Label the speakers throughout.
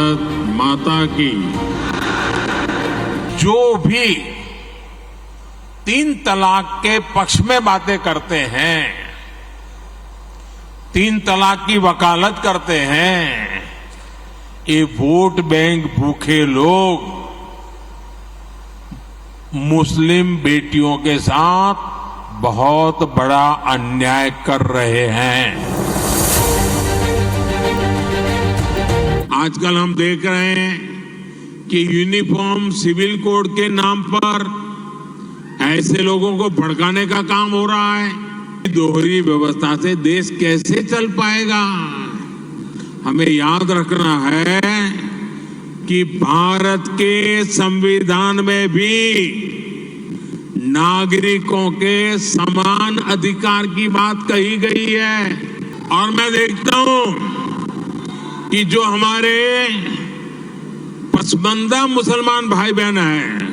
Speaker 1: भारत माता की। जो भी 3 तलाक के पक्ष में बातें करते हैं, 3 तलाक की वकालत करते हैं, ये वोट बैंक भूखे लोग मुस्लिम बेटियों के साथ बहुत बड़ा अन्याय कर रहे हैं। आजकल हम देख रहे हैं कि यूनिफॉर्म सिविल कोड के नाम पर ऐसे लोगों को भड़काने का काम हो रहा है। दोहरी व्यवस्था से देश कैसे चल पाएगा? हमें याद रखना है कि भारत के संविधान में भी नागरिकों के समान अधिकार की बात कही गई है। और मैं देखता हूं कि जो हमारे पसमानदा मुसलमान भाई बहन हैं,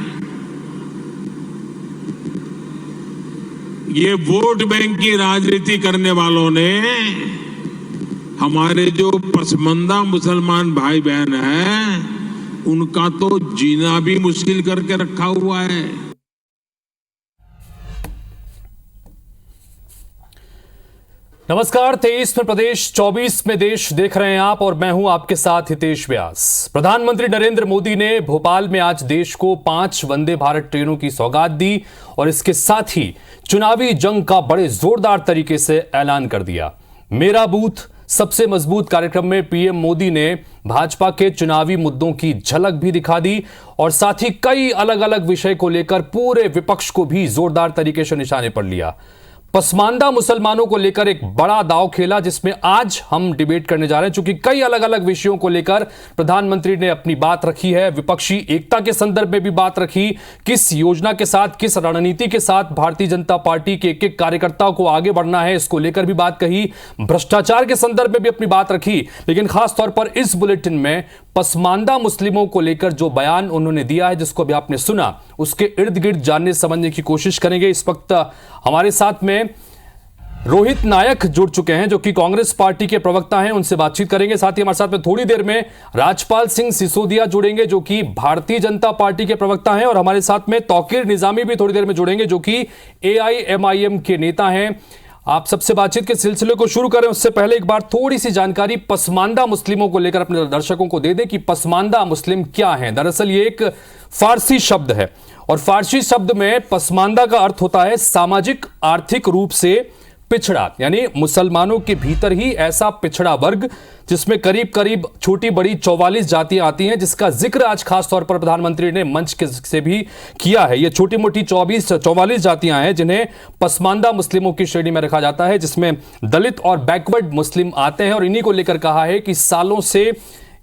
Speaker 1: ये वोट बैंक की राजनीति करने वालों ने हमारे जो पसमानदा मुसलमान भाई बहन हैं, उनका तो जीना भी मुश्किल करके रखा हुआ है।
Speaker 2: नमस्कार, 23 में प्रदेश, 24 में देश देख रहे हैं आप और मैं हूं आपके साथ हितेश व्यास। प्रधानमंत्री नरेंद्र मोदी ने भोपाल में आज देश को 5 वंदे भारत ट्रेनों की सौगात दी और इसके साथ ही चुनावी जंग का बड़े जोरदार तरीके से ऐलान कर दिया। मेरा बूथ सबसे मजबूत कार्यक्रम में पीएम मोदी ने भाजपा के चुनावी मुद्दों की झलक भी दिखा दी और साथ ही कई अलग अलग विषय को लेकर पूरे विपक्ष को भी जोरदार तरीके से निशाने पर लिया। पसमानदा मुसलमानों को लेकर एक बड़ा दांव खेला, जिसमें आज हम डिबेट करने जा रहे हैं, क्योंकि कई अलग अलग विषयों को लेकर प्रधानमंत्री ने अपनी बात रखी है। विपक्षी एकता के संदर्भ में भी बात रखी, किस योजना के साथ, किस रणनीति के साथ भारतीय जनता पार्टी के एक कार्यकर्ताओं को आगे बढ़ना है, इसको लेकर भी बात कही। भ्रष्टाचार के संदर्भ में भी अपनी बात रखी, लेकिन खासतौर पर इस बुलेटिन में पसमानदा मुस्लिमों को लेकर जो बयान उन्होंने दिया है, जिसको अभी आपने सुना, उसके इर्द गिर्द जानने समझने की कोशिश करेंगे। इस वक्त हमारे साथ में रोहित नायक जुड़ चुके हैं, जो कि कांग्रेस पार्टी के प्रवक्ता हैं, उनसे बातचीत करेंगे। साथ ही हमारे साथ में थोड़ी देर में राजपाल सिंह सिसोदिया जुड़ेंगे, जो कि भारतीय जनता पार्टी के प्रवक्ता हैं, और हमारे साथ में तौकीर निजामी भी थोड़ी देर में जुड़ेंगे, जो कि AIMIM के नेता हैं। आप सबसे बातचीत के सिलसिले को शुरू करें उससे पहले एक बार थोड़ी सी जानकारी पसमानदा मुस्लिमों को लेकर अपने दर्शकों को दे दें कि पसमानदा मुस्लिम क्या है। दरअसल ये एक फारसी शब्द है और फारसी शब्द में पसमानदा का अर्थ होता है सामाजिक आर्थिक रूप से पिछड़ा, यानी मुसलमानों के भीतर ही ऐसा पिछड़ा वर्ग जिसमें करीब करीब छोटी बड़ी 44 जातियां आती हैं, जिसका जिक्र आज खास तौर पर प्रधानमंत्री ने मंच से भी किया है। ये छोटी मोटी 44 जातियां हैं जिन्हें पसमानदा मुस्लिमों की श्रेणी में रखा जाता है, जिसमें दलित और बैकवर्ड मुस्लिम आते हैं, और इन्हीं को लेकर कहा है कि सालों से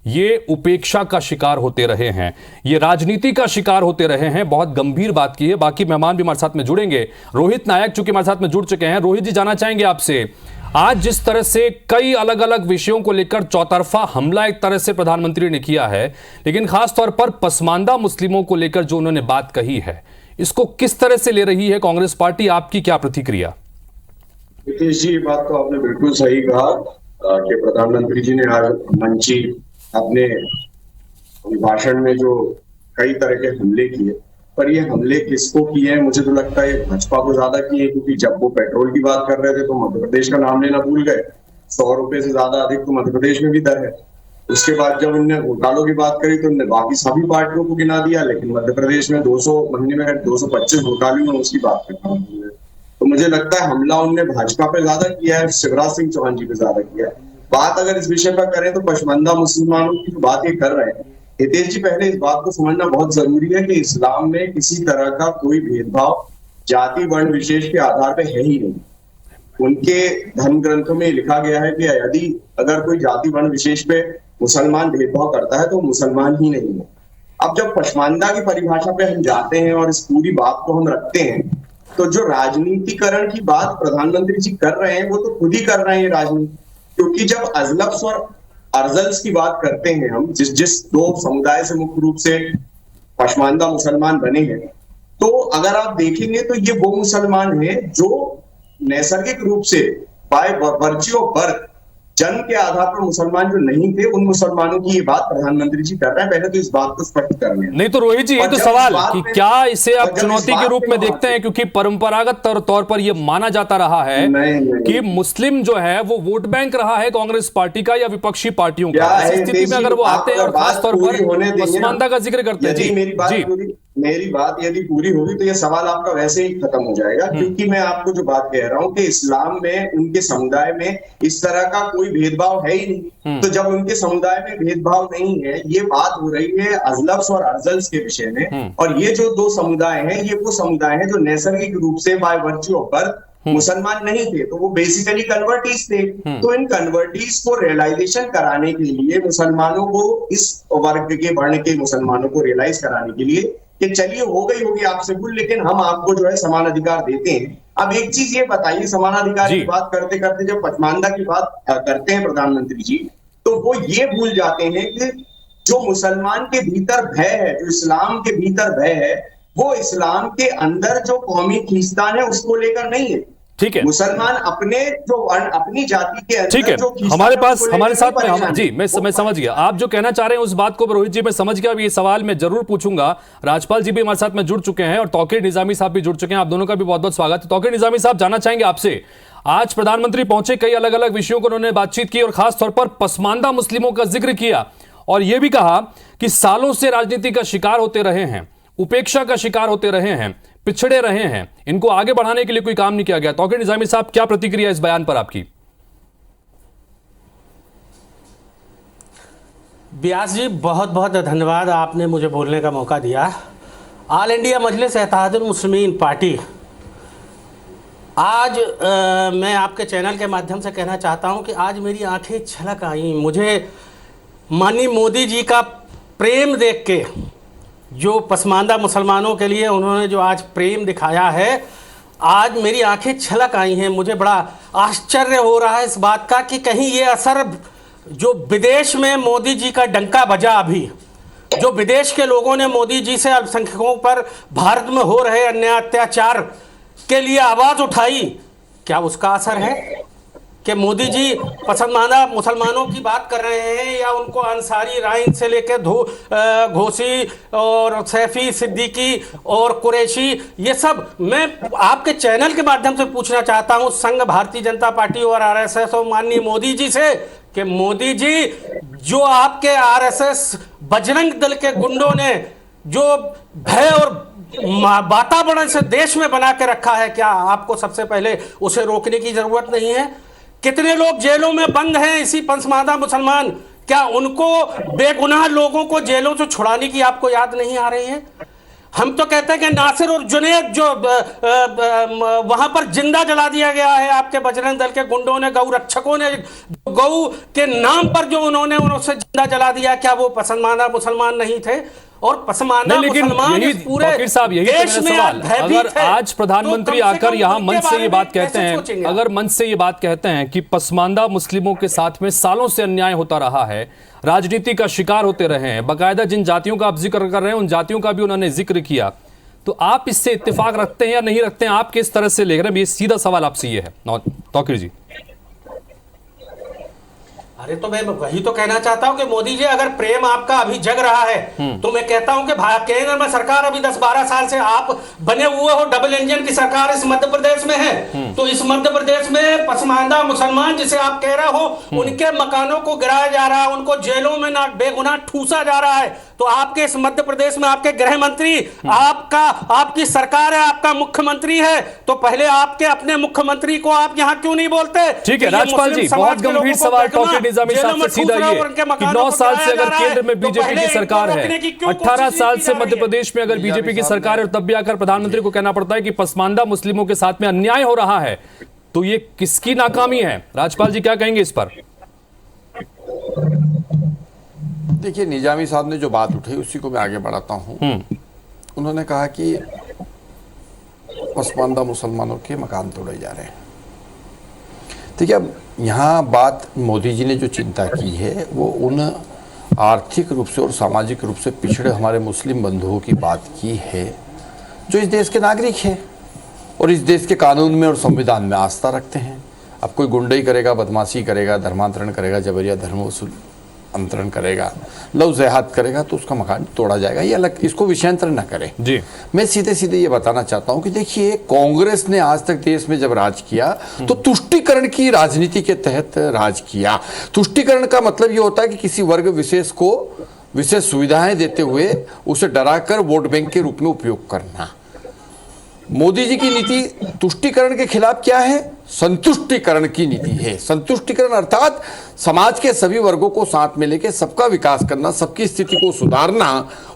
Speaker 2: ये उपेक्षा का शिकार होते रहे हैं, ये राजनीति का शिकार होते रहे हैं। बहुत गंभीर बात की है। बाकी मेहमान भी हमारे साथ में जुड़ेंगे। रोहित नायक चूंकि हमारे साथ में जुड़ चुके हैं। रोहित जी, जानना चाहेंगे आपसे, आज जिस तरह से कई अलग अलग विषयों को लेकर चौतरफा हमला एक तरह से प्रधानमंत्री ने किया है, लेकिन खासतौर पर पसमानदा मुस्लिमों को लेकर जो उन्होंने बात कही है, इसको किस तरह से ले रही है कांग्रेस पार्टी? आपकी क्या प्रतिक्रिया?
Speaker 3: नितीश जी, ये बात तो आपने बिल्कुल सही कहा कि प्रधानमंत्री जी ने आज मंची अपने भाषण में जो कई तरह के हमले किए, पर ये हमले किसको किए हैं? मुझे तो लगता है भाजपा को ज्यादा किए, क्योंकि जब वो पेट्रोल की बात कर रहे थे तो मध्य प्रदेश का नाम लेना भूल गए। 100 रुपए से ज्यादा अधिक तो मध्य प्रदेश में भी दर है। उसके बाद जब उनने घोटालों की बात करी तो उन्होंने बाकी सभी पार्टियों को गिना दिया, लेकिन मध्य प्रदेश में 200 महीने में 225 घोटाले में उसकी बात करना। तो मुझे लगता है हमला उनने भाजपा पे ज्यादा किया है, शिवराज सिंह चौहान जी पे ज्यादा किया है। बात अगर इस विषय पर करें तो पसमानदा मुसलमानों की बात ये कर रहे हैं हितेश जी, पहले इस बात को समझना बहुत जरूरी है कि इस्लाम में किसी तरह का कोई भेदभाव जाति वर्ण विशेष के आधार पर है ही नहीं। उनके धर्म ग्रंथों में लिखा गया है कि यदि अगर कोई जाति वर्ण विशेष पे मुसलमान भेदभाव करता है तो मुसलमान ही नहीं है। अब जब पसमानदा की परिभाषा पे हम जाते हैं और इस पूरी बात को हम रखते हैं, तो जो राजनीतिकरण की बात प्रधानमंत्री जी कर रहे हैं वो तो खुद ही कर रहे हैं राजनीति। क्योंकि जब अजलफ्स और अर्जल्स की बात करते हैं हम, जिस 2 समुदाय से मुख्य रूप से पसमानदा मुसलमान बने हैं, तो अगर आप देखेंगे तो ये वो मुसलमान हैं जो नैसर्गिक रूप से बाय वर्च्यू ऑफ बर्थ जन्म के आधार पर मुसलमान जो नहीं थे उन मुसलमानों की ये बात प्रधानमंत्री जी कर रहे हैं। पहले तो इस बात को स्पष्ट कर लें।
Speaker 2: नहीं तो रोहित जी, ये तो सवाल कि क्या इसे आप चुनौती के रूप में देखते हैं, क्योंकि परंपरागत तौर पर यह माना जाता रहा है कि मुस्लिम जो है वो वोट बैंक रहा है कांग्रेस पार्टी का या विपक्षी पार्टियों का। इस स्थिति में अगर वो आते हैं और खासतौर पर पसमानदा का जिक्र करते हैं, जी
Speaker 3: मेरी बात यदि पूरी होगी तो यह सवाल आपका वैसे ही खत्म हो जाएगा, क्योंकि मैं आपको जो बात कह रहा हूं कि इस्लाम में उनके समुदाय में इस तरह का कोई भेदभाव है ही नहीं। तो जब उनके समुदाय में भेदभाव नहीं है, ये बात हो रही है अजलफ्स और अर्जल्स के विषय में, और ये जो दो समुदाय हैं ये वो समुदाय हैं जो नैसर्गिक रूप से बाय वर्च्यू ऑफ बर्थ मुसलमान नहीं थे, तो वो बेसिकली कन्वर्टीज थे। तो इन कन्वर्टीज को रियलाइजेशन कराने के लिए, मुसलमानों को, इस वर्ग के वर्ण के मुसलमानों को रियलाइज कराने के लिए कि चलिए हो गई होगी आपसे भूल, लेकिन हम आपको जो है समान अधिकार देते हैं। अब एक चीज ये बताइए, समान अधिकार की बात करते करते जब पसमानदा की बात करते हैं प्रधानमंत्री जी, तो वो ये भूल जाते हैं कि जो मुसलमान के भीतर भय है, जो इस्लाम के भीतर भय है, वो इस्लाम के अंदर जो कौमी खींचतान है उसको लेकर नहीं है।
Speaker 2: ठीक है,
Speaker 3: मुसलमान अपने जो अपनी जाति के अंदर,
Speaker 2: ठीक है, हमारे पास हमारे साथ में जी मैं समझ गया आप जो कहना चाह रहे हैं उस बात को। रोहित जी मैं समझ गया, अब ये सवाल मैं जरूर पूछूंगा। राजपाल जी भी हमारे साथ में जुड़ चुके हैं और तौकीर निजामी साहब भी जुड़ चुके हैं। आप दोनों का भी बहुत बहुत स्वागत है। तौकीर निजामी साहब, जानना चाहेंगे आपसे, आज प्रधानमंत्री पहुंचे, कई अलग अलग विषयों को उन्होंने बातचीत की और खासतौर पर पसमानदा मुस्लिमों का जिक्र किया और यह भी कहा कि सालों से राजनीति का शिकार होते रहे हैं, उपेक्षा का शिकार होते रहे हैं, पिछड़े रहे हैं, इनको आगे बढ़ाने के लिए कोई काम नहीं किया गया। तौकीर निजामी साहब, क्या प्रतिक्रिया इस बयान पर आपकी?
Speaker 4: व्यास जी, बहुत बहुत धन्यवाद, आपने मुझे बोलने का मौका दिया। ऑल इंडिया मजलिस इत्तेहादुल मुस्लिमीन पार्टी, आज मैं आपके चैनल के माध्यम से कहना चाहता हूं कि आज मेरी आंखें छलक आई। मुझे माननीय मोदी जी का प्रेम देख के, जो पसमानदा मुसलमानों के लिए उन्होंने जो आज प्रेम दिखाया है, आज मेरी आंखें छलक आई हैं। मुझे बड़ा आश्चर्य हो रहा है इस बात का कि कहीं ये असर जो विदेश में मोदी जी का डंका बजा, अभी जो विदेश के लोगों ने मोदी जी से अल्पसंख्यकों पर भारत में हो रहे अन्याय अत्याचार के लिए आवाज़ उठाई, क्या उसका असर है कि मोदी जी पसमानदा मुसलमानों की बात कर रहे हैं, या उनको अंसारी राइन से लेकर घोसी और सैफी, सिद्दीकी और कुरैशी, ये सब मैं आपके चैनल के माध्यम से पूछना चाहता हूं संघ भारतीय जनता पार्टी और आरएसएस और माननीय मोदी जी से कि मोदी जी, जो आपके आरएसएस बजरंग दल के गुंडों ने जो भय और वातावरण से देश में बना के रखा है, क्या आपको सबसे पहले उसे रोकने की जरूरत नहीं है? कितने लोग जेलों में बंद हैं इसी पसमानदा मुसलमान, क्या उनको, बेगुनाह लोगों को जेलों से छुड़ाने की आपको याद नहीं आ रही है? हम तो कहते हैं कि नासिर और जुनैद जो वहां पर जिंदा जला दिया गया है आपके बजरंग दल के गुंडों ने, गौ रक्षकों ने, गौ के नाम पर जो उन्होंने उसे जिंदा जला दिया, क्या वो पसमानदा मुसलमान नहीं थे? और पसमानदा मुसलमान इस पूरे देश में
Speaker 2: अगर आज प्रधानमंत्री आकर यहाँ मंच से ये बात कहते हैं, अगर मंच से ये बात कहते हैं कि पसमानदा मुस्लिमों के साथ में सालों से अन्याय होता रहा है, राजनीति का शिकार होते रहे हैं, बाकायदा जिन जातियों का आप जिक्र कर रहे हैं उन जातियों का भी उन्होंने जिक्र किया, तो आप इससे इत्तेफाक रखते हैं या नहीं रखते हैं? आप किस तरह से ले रहे हैं? ये सीधा सवाल आपसे ये है तौकीर जी।
Speaker 4: अरे तो मैं वही तो कहना चाहता हूं कि मोदी जी, अगर प्रेम आपका अभी जग रहा है तो मैं कहता हूं कि केंद्र में सरकार अभी 10-12 साल से आप बने हुए हो, डबल इंजन की सरकार इस मध्य प्रदेश में है, तो इस मध्य प्रदेश में पसमानदा मुसलमान जिसे आप कह रहे हो, उनके मकानों को गिराया जा रहा है, उनको जेलों में ना बेगुनाह ठूसा जा रहा है। तो आपके इस मध्य प्रदेश में आपके गृह मंत्री, आपकी सरकार है, आपका मुख्यमंत्री है, तो पहले आपके अपने मुख्यमंत्री को आप यहाँ क्यों नहीं बोलते?
Speaker 2: ठीक है राजपाल जी, बहुत गंभीर सवाल तौकीर निजामी साहब से सीधा ये कि 9 साल से अगर केंद्र में बीजेपी की सरकार है, 18 साल से मध्य प्रदेश में अगर बीजेपी की सरकार है, और तब भी आकर प्रधानमंत्री को कहना पड़ता है कि पसमानदा मुस्लिमों के साथ में अन्याय हो रहा है, तो ये किसकी नाकामी है? राजपाल जी क्या कहेंगे इस पर?
Speaker 5: देखिए, निजामी साहब ने जो बात उठाई उसी को मैं आगे बढ़ाता हूं। उन्होंने कहा कि पसमानदा मुसलमानों के मकान तोड़े जा रहे हैं। देखिए, अब यहाँ बात मोदी जी ने जो चिंता की है वो उन आर्थिक रूप से और सामाजिक रूप से पिछड़े हमारे मुस्लिम बंधुओं की बात की है जो इस देश के नागरिक हैं और इस देश के कानून में और संविधान में आस्था रखते हैं। अब कोई गुंडई करेगा, बदमाशी करेगा, धर्मांतरण करेगा, जबरिया धर्म अंतरण करेगा, लव जिहाद करेगा तो उसका मकान तोड़ा जाएगा। ये अलग, इसको विषयांतर न करें जी। मैं सीधे सीधे ये बताना चाहता हूं कि देखिए, कांग्रेस ने आज तक देश में जब राज किया तो तुष्टीकरण की राजनीति के तहत राज किया। तुष्टीकरण का मतलब ये होता है कि किसी वर्ग विशेष को विशेष सुविधाएं देते हुए उसे डराकर वोट बैंक के रूप में उपयोग करना। मोदी जी की नीति तुष्टीकरण के खिलाफ क्या है? संतुष्टीकरण की नीति है। संतुष्टीकरण अर्थात समाज के सभी वर्गों को साथ में लेकर सबका विकास करना, सबकी स्थिति को सुधारना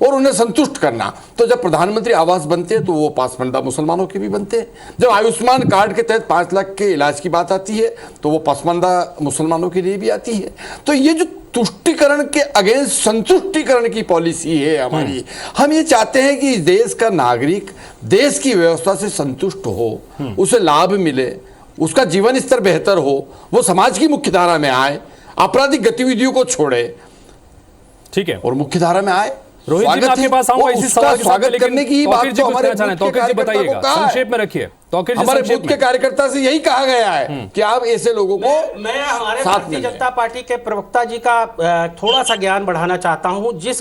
Speaker 5: और उन्हें संतुष्ट करना। तो जब प्रधानमंत्री आवास बनते हैं तो वो पासमानदा मुसलमानों के भी बनते हैं। जब आयुष्मान कार्ड के तहत 5 लाख के इलाज की बात आती है तो वो पासमानदा मुसलमानों के लिए भी आती है। तो ये जो तुष्टीकरण के अगेंस्ट संतुष्टीकरण की पॉलिसी है हमारी, हम ये चाहते हैं कि देश का नागरिक देश की व्यवस्था से संतुष्ट हो, उसे लाभ मिले, उसका जीवन स्तर बेहतर हो, वो समाज की मुख्यधारा में आए, आपराधिक गतिविधियों को छोड़े, ठीक है, और मुख्यधारा में आए।
Speaker 2: रोहित जी, मैं आपके पास आऊंगा इसी सवाल के साथ,
Speaker 5: स्वागत करने की बात तो हमारे
Speaker 2: जी बताइएगा, संक्षेप में रखिए।
Speaker 5: हमारे बूथ के कार्यकर्ता से यही कहा गया है कि आप ऐसे लोगों को
Speaker 4: मैं हमारे भारतीय जनता पार्टी के प्रवक्ता जी का थोड़ा सा ज्ञान बढ़ाना चाहता हूं। जिस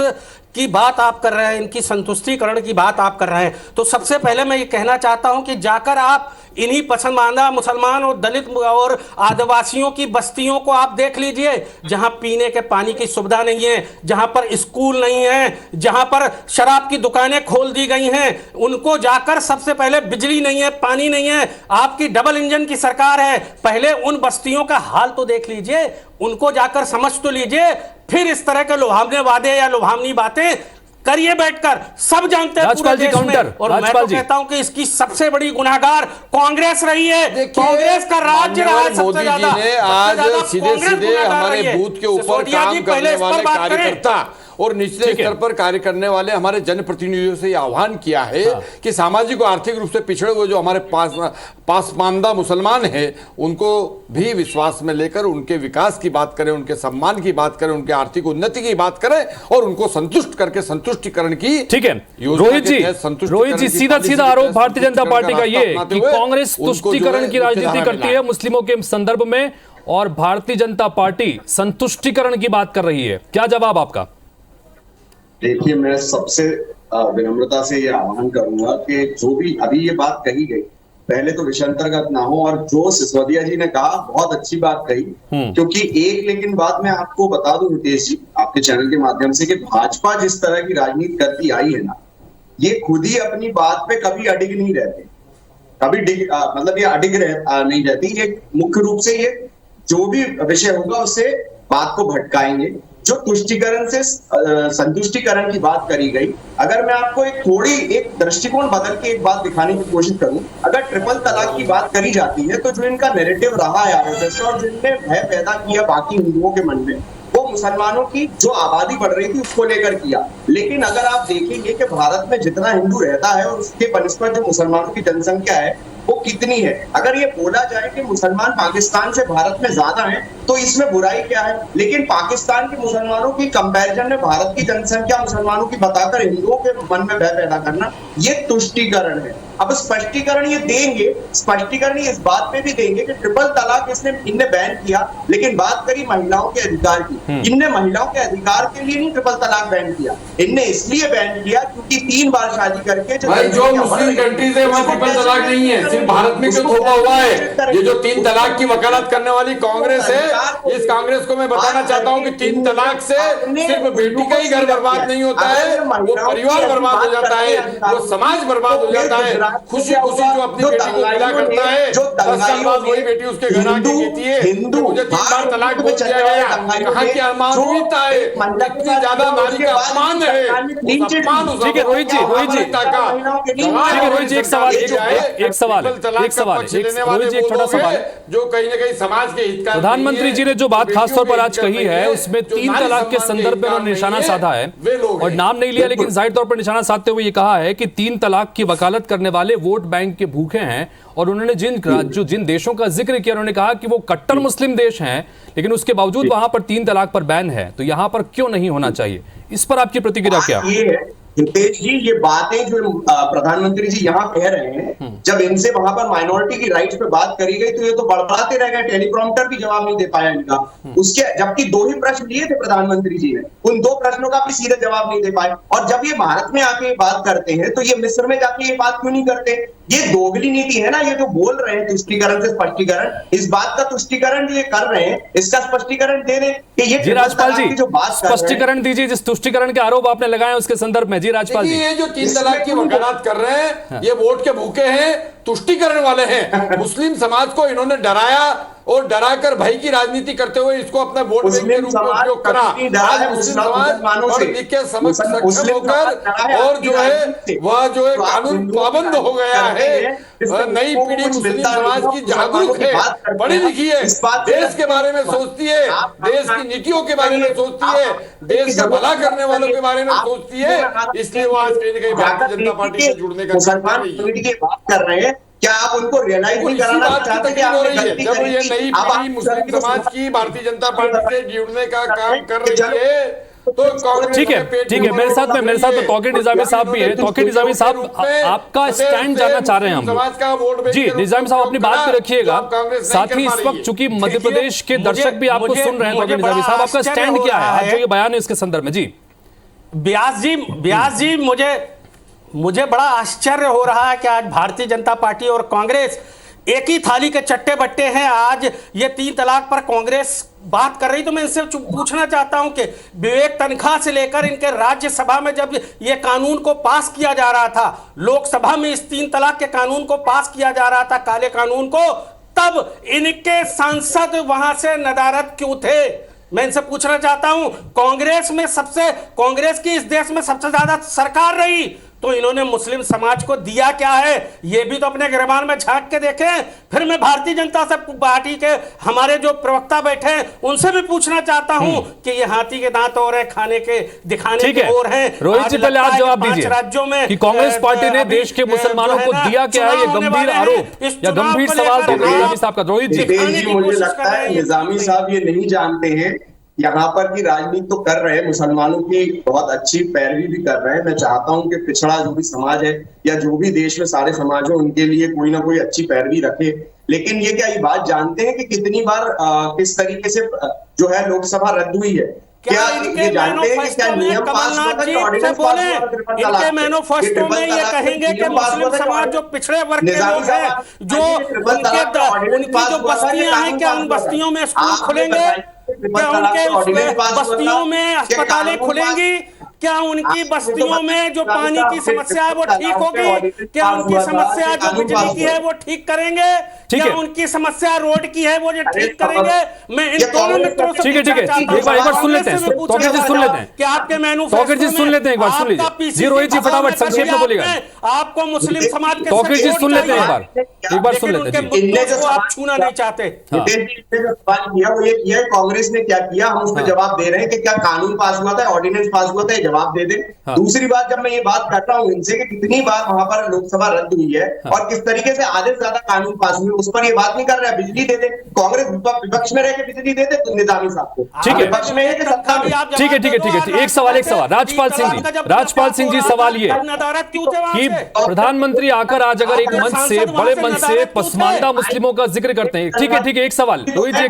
Speaker 4: की बात आप कर रहे हैं, इनकी संतुष्टीकरण की बात आप कर रहे हैं, तो सबसे पहले मैं ये कहना चाहता हूं कि जाकर आप इन्हीं पसमानदा मुसलमान और दलित और आदिवासियों की बस्तियों को आप देख लीजिए, जहां पीने के पानी की सुविधा नहीं है, जहां पर स्कूल नहीं है, जहां पर शराब की दुकानें खोल दी गई हैं। उनको जाकर सबसे पहले बिजली नहीं है, पानी नहीं है, आपकी डबल इंजन की सरकार है, पहले उन बस्तियों का हाल तो देख लीजिए, उनको जाकर समझ तो लीजिए, फिर इस तरह के लुभावने वादे या लुभावनी बातें करिए बैठकर। सब जानते हैं पूरे देश में, और मैं तो कहता हूं कि इसकी सबसे बड़ी गुनाहगार कांग्रेस रही है। कांग्रेस का राज्य रहा है सबसे ज्यादा।
Speaker 5: आज सीधे सीधे हमारे बूथ के ऊपर काम करने वाले कार्यकर्ता और निचले स्तर पर कार्य करने वाले हमारे जनप्रतिनिधियों से आह्वान किया है कि सामाजिक और आर्थिक रूप से पिछड़े हुए जो हमारे पासमानदा मुसलमान हैं, उनको भी विश्वास में लेकर उनके विकास की बात करें, उनके सम्मान की बात करें, उनके आर्थिक उन्नति की बात करें और उनको संतुष्ट करके संतुष्टिकरण की, ठीक है
Speaker 2: रोहित जी सीधा सीधा आरोप भारतीय जनता पार्टी का ये कि कांग्रेस तुष्टीकरण की राजनीति करती है मुस्लिमों के संदर्भ में और भारतीय जनता पार्टी संतुष्टीकरण की बात कर रही है। क्या जवाब आपका?
Speaker 3: देखिए, मैं सबसे विनम्रता से ये आह्वान करूंगा कि जो भी अभी ये बात कही गई, पहले तो विषयांतर्गत ना हो, और जो सिसोदिया जी ने कहा बहुत अच्छी बात कही, क्योंकि एक लेकिन बात मैं आपको बता दूं हितेश जी, आपके चैनल के माध्यम से, कि भाजपा जिस तरह की राजनीति करती आई है ना, ये खुद ही अपनी बात पे कभी अडिग नहीं रहते, कभी मतलब ये अडिग नहीं रहती। ये मुख्य रूप से ये जो भी विषय होगा उससे बात को भटकाएंगे। जो तुष्टीकरण से संतुष्टीकरण की बात करी गई, अगर मैं आपको एक दृष्टिकोण बदल के एक बात दिखाने की कोशिश करूं, अगर ट्रिपल तलाक की बात करी जाती है तो जो इनका नैरेटिव रहा है आरएसएस और जिनने भय पैदा किया बाकी हिंदुओं के मन में, वो मुसलमानों की जो आबादी बढ़ रही थी उसको लेकर किया। लेकिन अगर आप देखेंगे कि भारत में जितना हिंदू रहता है और उसके बनिस्बत जो मुसलमानों की जनसंख्या है वो कितनी है, अगर ये बोला जाए कि मुसलमान पाकिस्तान से भारत में ज्यादा हैं, तो इसमें बुराई क्या है? लेकिन पाकिस्तान के मुसलमानों की कंपैरिजन में भारत की जनसंख्या मुसलमानों की बताकर हिंदुओं के मन में भय पैदा करना, ये तुष्टीकरण है। अब स्पष्टीकरण ये देंगे, स्पष्टीकरण ये इस बात पे भी देंगे कि ट्रिपल तलाक इनने बैन किया, लेकिन बात करी महिलाओं के अधिकार की, इनने महिलाओं के अधिकार के लिए नहीं ट्रिपल तलाक बैन किया, इनने इसलिए बैन किया क्योंकि 3 बार शादी करके
Speaker 5: जो मुस्लिम कंट्रीज है वहां ट्रिपल तलाक नहीं है, सिर्फ भारत में क्यों थोपा हुआ है? ये जो 3 तलाक की वकालत करने वाली कांग्रेस है, इस कांग्रेस को मैं बताना चाहता हूँ कि 3 तलाक से सिर्फ बेटी का ही घर बर्बाद नहीं होता है, वो परिवार बर्बाद हो जाता है, वो समाज बर्बाद हो जाता है। खुशी खुशी जो अपनी बेटी को विदा करता है, 10 साल बाद वही बेटी उसके घर आके कहती है मुझे 3 बार तलाक बोल दिया गया। कहाँ की अमानवीयता है, इतनी ज्यादा नारी का अपमान है,
Speaker 2: ठीक है रोहित जी एक सवाल एक छोटा सवाल
Speaker 5: जो कहीं ना कहीं समाज के हित का।
Speaker 2: प्रधानमंत्री जी ने जो बात खासतौर पर आज कही है उसमें 3 तलाक के संदर्भ में उन्होंने निशाना साधा है और नाम नहीं लिया, लेकिन जाहिर तौर पर निशाना साधते हुए ये कहा है कि 3 तलाक की वकालत करने वाले वोट बैंक के भूखे हैं। और उन्होंने जिन देशों का जिक्र किया, उन्होंने कहा कि वो कट्टर मुस्लिम देश हैं, लेकिन उसके बावजूद वहां पर 3 तलाक पर बैन है, तो यहां पर क्यों नहीं होना चाहिए? इस पर आपकी प्रतिक्रिया क्या?
Speaker 3: हितेश जी, ये बातें जो प्रधानमंत्री जी यहाँ कह रहे हैं, जब इनसे वहां पर माइनॉरिटी की राइट्स पे बात करी गई तो ये तो बड़बड़ाते रह गए, टेलीप्रॉम्प्टर भी जवाब नहीं दे पाया इनका। उसके जबकि 2 ही प्रश्न लिए थे प्रधानमंत्री जी ने, उन 2 प्रश्नों का भी सीधे जवाब नहीं दे पाए। और जब ये भारत में आके ये बात करते हैं तो ये मिस्र में जाके ये बात क्यों नहीं करते? ये दोगली नीति है ना, ये जो बोल रहे हैं तुष्टीकरण से स्पष्टीकरण, इस बात का तुष्टीकरण ये कर रहे हैं, इसका स्पष्टीकरण दे दें कि ये
Speaker 2: जी राजपाल जी,
Speaker 3: जो बात कर रहे हैं,
Speaker 2: स्पष्टीकरण दीजिए जिस तुष्टीकरण के आरोप आपने लगाए हैं उसके संदर्भ में। जी राजपाल जी,
Speaker 5: ये जो 3 तलाक की वकालत कर रहे हैं, ये वोट के भूखे हैं, तुष्टीकरण वाले हैं। मुस्लिम समाज को इन्होंने डराया और डराकर भय की राजनीति करते हुए इसको अपना वोट बैंक के रूप में उपयोग करा। आज मुस्लिम समाज पढ़ लिख के समझ सक्षम होकर और जो है वह जो है कानून पाबंद हो गया है। नई पीढ़ी मुस्लिम समाज की जागरूक है, पढ़ी लिखी है, देश के बारे में सोचती है, देश की नीतियों के बारे में सोचती है, देश का भला करने वालों के बारे में सोचती है। इसलिए वो आज कहीं ना कहीं भारतीय जनता पार्टी से जुड़ने का
Speaker 3: बात कर रहे हैं। क्या आप उनको रियलाइज नहीं कराना चाहते कि आपने गलती
Speaker 5: जब
Speaker 3: करी?
Speaker 5: ये नई पीढ़ी मुस्लिम समाज की भारतीय जनता पार्टी से जुड़ने का काम कर रही है तो कांग्रेस
Speaker 2: ठीक है मेरे साथ में तौकीर निजामी साहब भी है। तौकीर निजामी साहब, आपका स्टैंड जानना चाह रहे हैं हम लोग। जी निजामी साहब, अपनी बात पे रखिएगा। साथ ही इस वक्त चूंकि मध्य प्रदेश के दर्शक भी आपको सुन रहे हैं, तौकीर निजामी साहब आपका स्टैंड क्या है आज जो ये बयान है इसके संदर्भ में? जी
Speaker 4: व्यास जी, मुझे बड़ा आश्चर्य हो रहा है कि आज भारतीय जनता पार्टी और कांग्रेस एक ही थाली के चट्टे बट्टे हैं। आज ये 3 तलाक पर कांग्रेस बात कर रही, तो मैं इनसे पूछना चाहता हूं कि विवेक तनखा से लेकर इनके राज्यसभा में जब ये कानून को पास किया जा रहा था, लोकसभा में इस 3 तलाक के कानून को पास किया जा रहा था, काले कानून को, तब इनके सांसद वहां से नदारद क्यों थे? मैं इनसे पूछना चाहता हूं। कांग्रेस की इस देश में सबसे ज्यादा सरकार रही, तो इन्होंने मुस्लिम समाज को दिया क्या है? ये भी तो अपने गिरबान में झांक के देखें। फिर मैं भारतीय जनता से पार्टी के हमारे जो प्रवक्ता बैठे हैं उनसे भी पूछना चाहता हूं कि ये हाथी के दांत और है, खाने के दिखाने के और हैं।
Speaker 2: रोहित जी, पहले आप जवाब दीजिए
Speaker 4: राज्यों में
Speaker 2: कि कांग्रेस पार्टी ने देश के मुसलमानों को दिया क्या है? ये गंभीर आरोप या गंभीर सवाल निजामी साहब का। रोहित जी,
Speaker 3: मुझे लगता है निजामी साहब ये नहीं जानते हैं यहाँ पर की राजनीति तो कर रहे हैं, मुसलमानों की बहुत अच्छी पैरवी भी कर रहे हैं। मैं चाहता हूं कि पिछड़ा जो भी समाज है या जो भी देश में सारे समाज हो उनके लिए कोई ना कोई अच्छी पैरवी रखे। लेकिन ये क्या ये बात जानते हैं कि कितनी बार किस तरीके से जो है लोकसभा रद्द हुई है? क्या ये जानते हैं कि क्या नियम पास हुआ था, ऑर्डिनेंस पास हुआ था ट्रिपल तलाक?
Speaker 4: इनके मैनिफेस्टो में ये कहेंगे कि मुस्लिम समाज जो पिछड़े वर्ग के लोग हैं, जो उनकी जो बस्तियां हैं, क्या उन बस्तियों में स्कूल खुलेंगे? क्या उनके बस्तियों में अस्पतालें खुलेंगी? क्या उनकी बस्तियों में जो पानी की समस्या है वो ठीक होगी? क्या उनकी समस्या जो बिजली की है वो ठीक करेंगे? क्या उनकी समस्या रोड की है वो जो ठीक करेंगे? मैं इन दोनों मित्रों से
Speaker 2: ठीक है एक बार सुन लेते हैं। तौकीर जी सुन लेते हैं
Speaker 4: कि आपके मैनिफेस्टो
Speaker 2: तौकीर जी सुन लेते हैं, एक बार सुन लीजिए। जी रोहित जी फटाफट संक्षेप में बोलिएगा।
Speaker 4: आपको मुस्लिम समाज के
Speaker 2: तौकीर जी सुन लेते हैं, एक बार सुन लेते हैं।
Speaker 4: आप छूना नहीं चाहते।
Speaker 3: जो सवाल किया वो ये किया कांग्रेस ने क्या किया, हम उस पर जवाब दे रहे हैं कि क्या कानून पास हुआ था, ऑर्डिनेंस पास हुआ था, जवाब दे दे। दूसरी बात, जब मैं ये बात कर रहा हूं इनसे कि कितनी बार वहां पर लोकसभा रद्द हुई है और किस तरीके से आधे से ज्यादा कानून पास हुए, उस पर ये बात नहीं कर रहा है। बिजली दे दे, कांग्रेस विपक्ष में रह के बिजली दे दे तो निजामी साहब को,
Speaker 2: ठीक है
Speaker 3: विपक्ष में है कि सत्ता में।
Speaker 2: ठीक है एक सवाल राजपाल सिंह जी सवाल ये कि प्रधानमंत्री आकर आज अगर एक मंच से, बड़े मंच से पसमानदा मुस्लिमों का जिक्र करते हैं, ठीक है एक सवाल रोहित जी,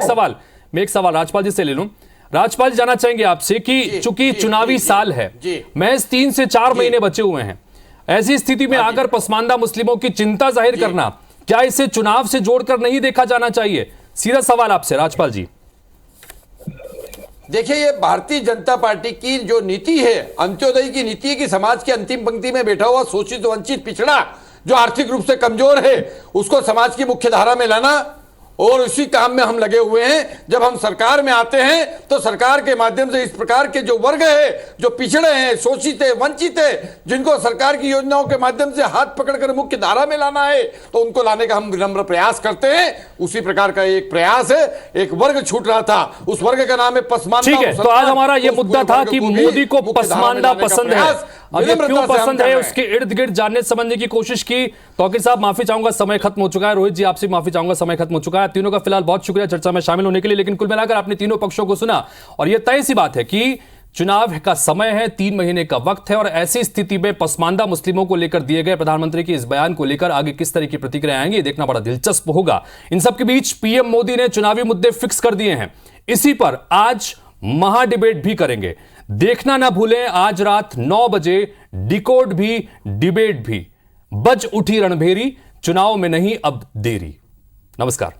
Speaker 2: मैं एक सवाल राजपाल जी से ले लूं। राजपाल जी, जाना चाहेंगे आपसे कि चूंकि चुनावी साल है, महज 3 से 4 महीने बचे हुए हैं, ऐसी स्थिति में आकर पसमानदा मुस्लिमों की चिंता जाहिर करना, क्या इसे चुनाव से जोड़कर नहीं देखा जाना चाहिए? सीधा सवाल आपसे राजपाल जी।
Speaker 5: देखिए, ये भारतीय जनता पार्टी की जो नीति है, अंत्योदय की नीति है कि समाज की अंतिम पंक्ति में बैठा हुआ शोषित वंचित पिछड़ा जो आर्थिक रूप से कमजोर है उसको समाज की मुख्य धारा में लाना, और इसी काम में हम लगे हुए हैं। जब हम सरकार में आते हैं तो सरकार के माध्यम से इस प्रकार के जो वर्ग है, जो पिछड़े हैं, शोषित है, वंचित है, जिनको सरकार की योजनाओं के माध्यम से हाथ पकड़कर मुख्य धारा में लाना है, तो उनको लाने का हम विनम्र प्रयास करते हैं। उसी प्रकार का एक प्रयास है। एक वर्ग छूट रहा था, उस वर्ग का नाम है पसमानदा।
Speaker 2: ठीक है, तो आज हमारा यह मुद्दा था कि मोदी को पसमानदा पसंद है, अब ये क्यों पसंद है उसके इर्द गिर्द जानने समझने की कोशिश की। तौकीर साहब माफी चाहूंगा, समय खत्म हो चुका है। रोहित जी आपसे माफी चाहूंगा, समय खत्म हो चुका है। तीनों का फिलहाल बहुत शुक्रिया चर्चा में शामिल होने के लिए। लेकिन कुल मिलाकर आपने तीनों पक्षों को सुना और यह तय सी बात है कि चुनाव का समय है, 3 महीने का वक्त है और ऐसी स्थिति में पसमानदा मुस्लिमों को लेकर दिए गए प्रधानमंत्री के इस बयान को लेकर आगे किस तरह की प्रतिक्रिया आएंगी, देखना बड़ा दिलचस्प होगा। इन सबके बीच पीएम मोदी ने चुनावी मुद्दे फिक्स कर दिए हैं। इसी पर आज महा डिबेट भी करेंगे। देखना ना भूलें, आज रात 9 बजे डिकोड भी डिबेट भी। बज उठी रणभेरी, चुनाव में नहीं अब देरी। नमस्कार।